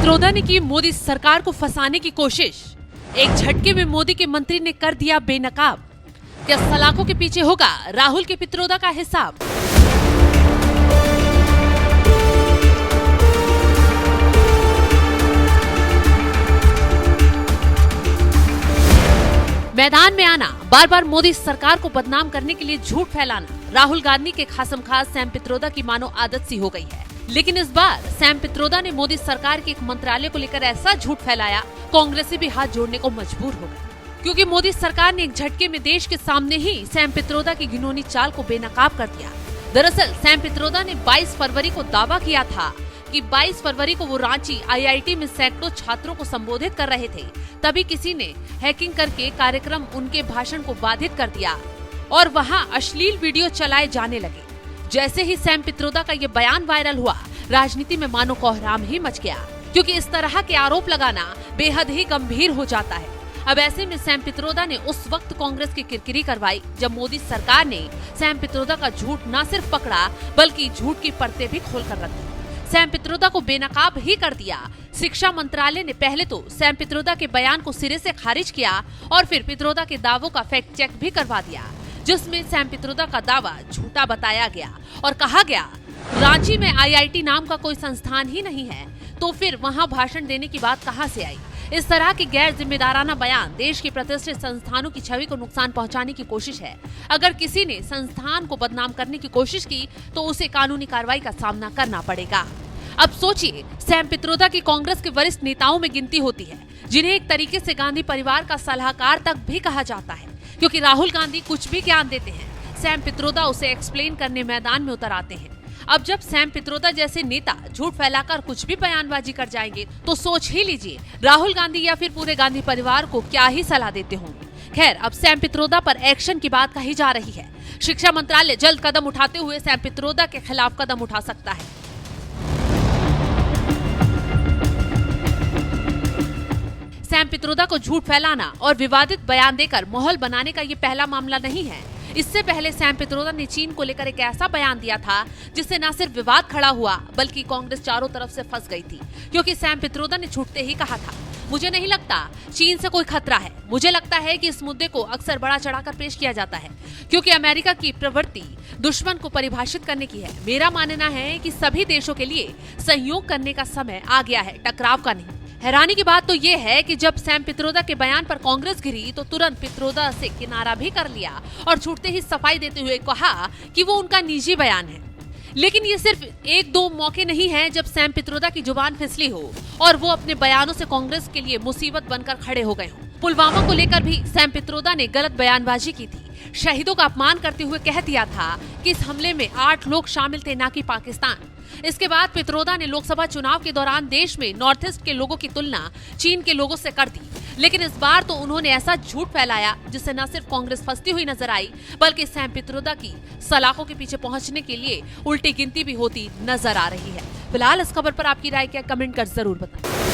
पित्रोदा ने की मोदी सरकार को फंसाने की कोशिश। एक झटके में मोदी के मंत्री ने कर दिया बेनकाब। क्या सलाखों के पीछे होगा राहुल के पित्रोदा का हिसाब? मैदान में आना, बार बार मोदी सरकार को बदनाम करने के लिए झूठ फैलाना राहुल गांधी के खासमखास सैम पित्रोदा की मानो आदत सी हो गई है। लेकिन इस बार सैम पित्रोदा ने मोदी सरकार के एक मंत्रालय को लेकर ऐसा झूठ फैलाया, कांग्रेसी भी हाथ जोड़ने को मजबूर हो गई। क्योंकि मोदी सरकार ने एक झटके में देश के सामने ही सैम पित्रोदा की घिनौनी चाल को बेनकाब कर दिया। दरअसल सैम पित्रोदा ने 22 फरवरी को दावा किया था कि 22 फरवरी को वो रांची IIT में सैकड़ों छात्रों को संबोधित कर रहे थे। तभी किसी ने हैकिंग करके कार्यक्रम उनके भाषण को बाधित कर दिया और वहां अश्लील वीडियो चलाए जाने लगे। जैसे ही सैम पित्रोदा का ये बयान वायरल हुआ, राजनीति में मानो कोहराम ही मच गया, क्योंकि इस तरह के आरोप लगाना बेहद ही गंभीर हो जाता है। अब ऐसे में सैम पित्रोदा ने उस वक्त कांग्रेस की किरकिरी करवाई जब मोदी सरकार ने सैम पित्रोदा का झूठ न सिर्फ पकड़ा बल्कि झूठ की परतें भी खोल कर रख दी। सैम पित्रोदा को बेनकाब ही कर दिया। शिक्षा मंत्रालय ने पहले तो सैम पित्रोदा के बयान को सिरे से खारिज किया और फिर पित्रोदा के दावों का फैक्ट चेक भी करवा दिया, जिसमें सैम पित्रोदा का दावा झूठा बताया गया और कहा गया रांची में IIT नाम का कोई संस्थान ही नहीं है, तो फिर वहां भाषण देने की बात कहां से आई। इस तरह की गैर जिम्मेदाराना बयान देश के प्रतिष्ठित संस्थानों की छवि को नुकसान पहुंचाने की कोशिश है। अगर किसी ने संस्थान को बदनाम करने की कोशिश की तो उसे कानूनी कार्रवाई का सामना करना पड़ेगा। अब सोचिए, सैम पित्रोदा की कांग्रेस के वरिष्ठ नेताओं में गिनती होती है, जिन्हें एक तरीके से गांधी परिवार का सलाहकार तक भी कहा जाता है, क्योंकि राहुल गांधी कुछ भी ज्ञान देते हैं, सैम पित्रोदा उसे एक्सप्लेन करने मैदान में उतर आते हैं। अब जब सैम पित्रोदा जैसे नेता झूठ फैलाकर कुछ भी बयानबाजी कर जाएंगे तो सोच ही लीजिए राहुल गांधी या फिर पूरे गांधी परिवार को क्या ही सलाह देते होंगे। खैर, अब सैम पित्रोदा पर एक्शन की बात कही जा रही है। शिक्षा मंत्रालय जल्द कदम उठाते हुए सैम पित्रोदा के खिलाफ कदम उठा सकता है। सैम पित्रोदा को झूठ फैलाना और विवादित बयान देकर माहौल बनाने का ये पहला मामला नहीं है। इससे पहले सैम पित्रोदा ने चीन को लेकर एक ऐसा बयान दिया था जिससे न सिर्फ विवाद खड़ा हुआ बल्कि कांग्रेस चारों तरफ से फंस गई थी, क्योंकि सैम पित्रोदा ने छूटते ही कहा था, मुझे नहीं लगता चीन से कोई खतरा है। मुझे लगता है कि इस मुद्दे को अक्सर बढ़ा चढ़ाकर पेश किया जाता है, क्योंकि अमेरिका की प्रवृत्ति दुश्मन को परिभाषित करने की है। मेरा मानना है कि सभी देशों के लिए सहयोग करने का समय आ गया है, टकराव का नहीं। हैरानी की बात तो ये है कि जब सैम पित्रोदा के बयान पर कांग्रेस गिरी तो तुरंत पित्रोदा से किनारा भी कर लिया और छूटते ही सफाई देते हुए कहा कि वो उनका निजी बयान है। लेकिन ये सिर्फ एक दो मौके नहीं है जब सैम पित्रोदा की जुबान फिसली हो और वो अपने बयानों से कांग्रेस के लिए मुसीबत बनकर खड़े हो गए हों। पुलवामा को लेकर भी सैम पित्रोदा ने गलत बयानबाजी की थी। शहीदों का अपमान करते हुए कह दिया था कि इस हमले में 8 लोग शामिल थे, ना कि पाकिस्तान। इसके बाद पित्रोदा ने लोकसभा चुनाव के दौरान देश में नॉर्थ ईस्ट के लोगों की तुलना चीन के लोगों से कर दी। लेकिन इस बार तो उन्होंने ऐसा झूठ फैलाया जिससे न सिर्फ कांग्रेस फंसती हुई नजर आई बल्कि सैम पित्रोदा की सलाखों के पीछे पहुंचने के लिए उल्टी गिनती भी होती नजर आ रही है। फिलहाल इस खबर पर आपकी राय क्या, कमेंट कर जरूर बताएं।